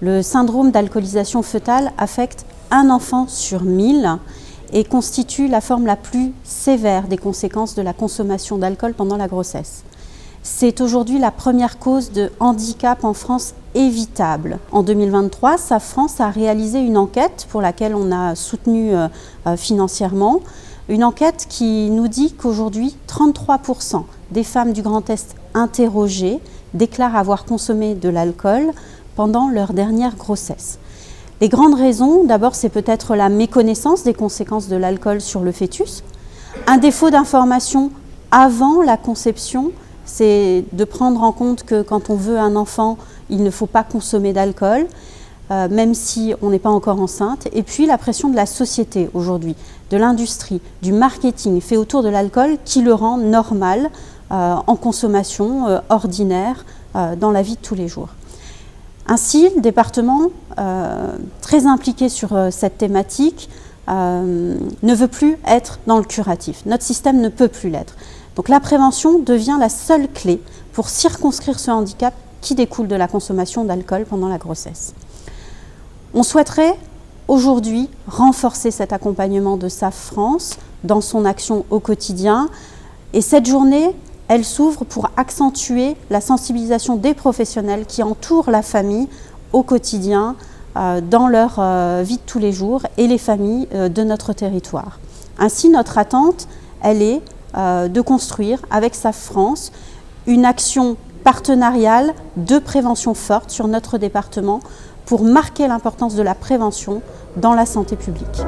Le syndrome d'alcoolisation fœtale affecte un enfant sur 1000 et constitue la forme la plus sévère des conséquences de la consommation d'alcool pendant la grossesse. C'est aujourd'hui la première cause de handicap en France évitable. En 2023, SAF France a réalisé une enquête pour laquelle on a soutenu financièrement. Une enquête qui nous dit qu'aujourd'hui, 33% des femmes du Grand Est interrogées déclarent avoir consommé de l'alcool pendant leur dernière grossesse. Les grandes raisons, d'abord, c'est peut-être la méconnaissance des conséquences de l'alcool sur le fœtus, un défaut d'information avant la conception, c'est de prendre en compte que quand on veut un enfant, il ne faut pas consommer d'alcool, même si on n'est pas encore enceinte. Et puis la pression de la société aujourd'hui, de l'industrie, du marketing fait autour de l'alcool qui le rend normal en consommation ordinaire dans la vie de tous les jours. Ainsi, le département, très impliqué sur cette thématique, ne veut plus être dans le curatif. Notre système ne peut plus l'être. Donc la prévention devient la seule clé pour circonscrire ce handicap qui découle de la consommation d'alcool pendant la grossesse. On souhaiterait aujourd'hui renforcer cet accompagnement de SAF France dans son action au quotidien. Et cette journée, elle s'ouvre pour accentuer la sensibilisation des professionnels qui entourent la famille au quotidien dans leur vie de tous les jours et les familles de notre territoire. Ainsi, notre attente, elle est de construire avec SAF France une action partenariale de prévention forte sur notre département pour marquer l'importance de la prévention dans la santé publique.